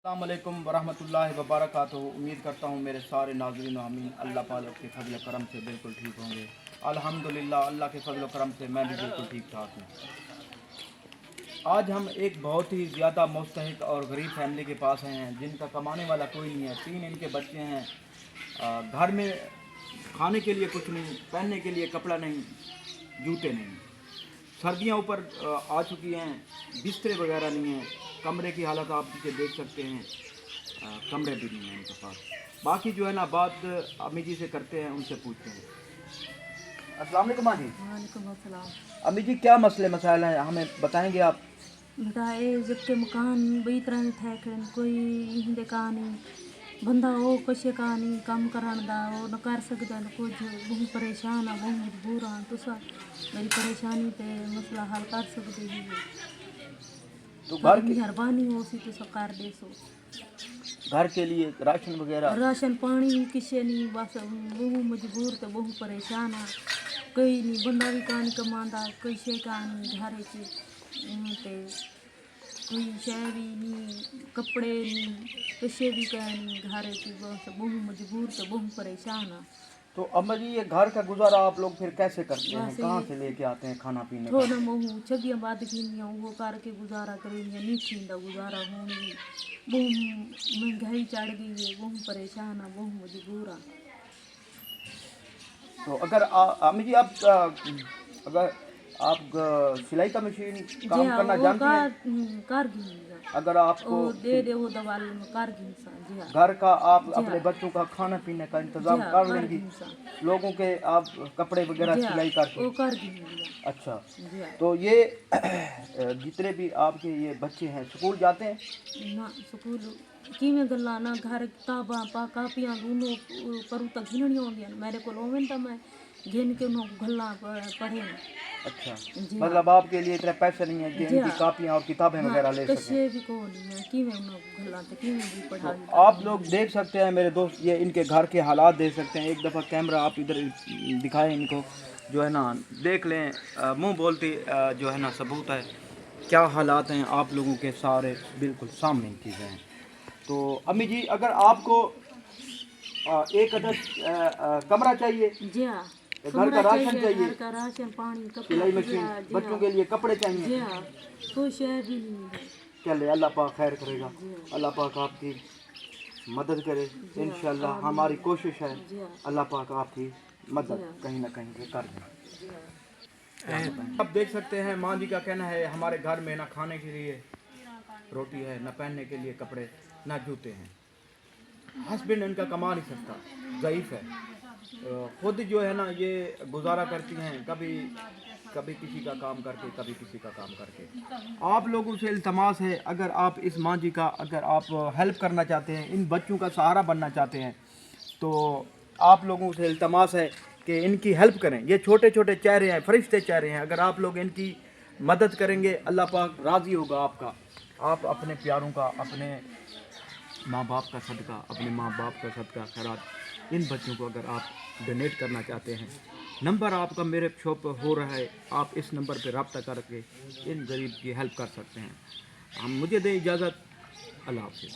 अस्सलाम वालेकुम वरहमतुल्लाहि वबरकातुहू। उम्मीद करता हूँ मेरे सारे नाज़रीन आमीन अल्लाह पाक के फजल करम से बिल्कुल ठीक होंगे। अल्हम्दुलिल्लाह अल्लाह के फजल करम से मैं भी बिल्कुल ठीक ठाक हूँ। आज हम एक बहुत ही ज़्यादा मुस्तहिक और गरीब फैमिली के पास आए हैं जिनका कमाने वाला कोई नहीं है। 3 इनके बच्चे हैं। घर में खाने के लिए कुछ नहीं, पहनने के लिए कपड़ा नहीं, जूते नहीं। सर्दियाँ ऊपर आ चुकी हैं, बिस्तर वगैरह नहीं है, कमरे की हालत आप इसे देख सकते हैं। कमरे भी नहीं हैं उनके पास। बाकी जो है ना बात अम्मी जी से करते हैं, उनसे पूछते हैं। अस्सलाम वालेकुम अम्मी जी। वालेकुम अस्सलाम। अम्मी जी क्या मसले मसाइल हैं, हमें बताएंगे आप? बताए जब के मकान बई तरह थे कोई हिंदे कहानी बंदा वो कशे कहानी काम करान दा वो न कर सकदा न कुछ बहुत परेशान आ बहुत मजबूर हाँ तुसा मेरी परेशानी ते मसला हल कर सकदे जी तो घर की मेहरबानी हो सी तुसा कर दे सो घर के लिए राशन वगैरह राशन पानी भी किसे नहीं बस बहुत मजबूर ते बहुत परेशान आ कोई नहीं बंदा भी कहानी कमांदा कोई शे कहानी घर च ते कोई शय भी नहीं कपड़े नहीं किसे भी कह नहीं घर की बस बहुत मजबूर तो बहुत परेशान आ। तो अम्मा जी ये घर का गुजारा आप लोग फिर कैसे करते हैं, बस कहाँ से लेके आते हैं खाना पीने का? थोड़ा महू छबिया बाद खीनिया वो करके गुजारा करेंगे नहीं खींदा गुजारा होंगी बहुत महंगाई चढ़ गई है बहुत परेशान आ बहुत मजबूर आ। तो अगर अम्मी जी आप अगर आप सिलाई का मशीन जी काम हाँ करना वो जानती हैं? कर गई अगर आपको वो दे दे वो दवा में कर गई सा जी हाँ घर का आप जी अपने हाँ बच्चों का खाना पीने का जी इंतजाम हाँ कर कर लेंगी, गई सा लोगों के आप कपड़े वगैरह जी हाँ सिलाई करके? वो कर गई अच्छा, जी हाँ तो ये जितने भी आपके ये बच्चे हैं स्कूल जाते हैं? ना स्कूल किवें गल्लां ना घर किताबां कापियां दोनों करूँ तो घिननियां होंदियां मेरे को ओवन तो मैं घिन के उन्होंने गल्लां पढ़े न। अच्छा, जी हाँ मतलब आपके लिए इतने पैसे नहीं है कि जी इनकी हाँ कापियाँ और किताबें हाँ वगैरह ले सकें? कशे भी को नहीं मैं किवें उन्होंने गल्लां तो किवें भी तो पढ़ा आप लोग देख सकते हैं मेरे दोस्त, ये इनके घर के हालात देख सकते हैं। एक दफ़ा कैमरा आप इधर दिखाएं इनको, जो है ना देख लें, मुंह बोलती जो है ना सबूत है क्या हालात हैं, आप लोगों के सारे बिल्कुल सामने की चीज़ें हैं। तो अम्मी जी अगर आपको एक अदद कमरा चाहिए, जी हाँ घर का कमरा राशन चाहिए घर चाहिए, का राशन पानी कपड़ा सिलाई मशीन, जी बच्चों हाँ के लिए कपड़े जी चाहिए, हाँ कोई शय भी नहीं है चले अल्लाह पाक खैर करेगा। जी हाँ अल्लाह पाक आपकी मदद करे जी हाँ इंशाल्लाह। आमीन हमारी कोशिश है जी हाँ अल्लाह पाक आपकी जी मदद हाँ कहीं ना कहीं से कर दें। जी हाँ अब देख सकते हैं माँ जी का कहना है हमारे घर में ना खाने के लिए रोटी है, ना पहनने के लिए कपड़े, ना जूते हैं। हस्बैंड इनका कमा नहीं सकता, ज़ईफ़ है। खुद जो है ना ये गुजारा करती हैं, कभी कभी किसी का काम करके, कभी किसी का काम करके। आप लोगों से इल्तमास है अगर आप इस माँ जी का अगर आप हेल्प करना चाहते हैं, इन बच्चों का सहारा बनना चाहते हैं, तो आप लोगों से इल्तमास है कि इनकी हेल्प करें। ये छोटे छोटे चेहरे हैं, फरिश्ते चेहरे हैं, अगर आप लोग इनकी मदद करेंगे अल्लाह पाक राज़ी होगा आपका। आप अपने प्यारों का, अपने माँ बाप का सदका, अपने माँ बाप का सदका खैरात इन बच्चों को अगर आप डोनेट करना चाहते हैं, नंबर आपका मेरे शो पर हो रहा है, आप इस नंबर पर रब्ता करके इन गरीब की हेल्प कर सकते हैं। हम मुझे दें इजाज़त, अल्लाह हाफ़िज़।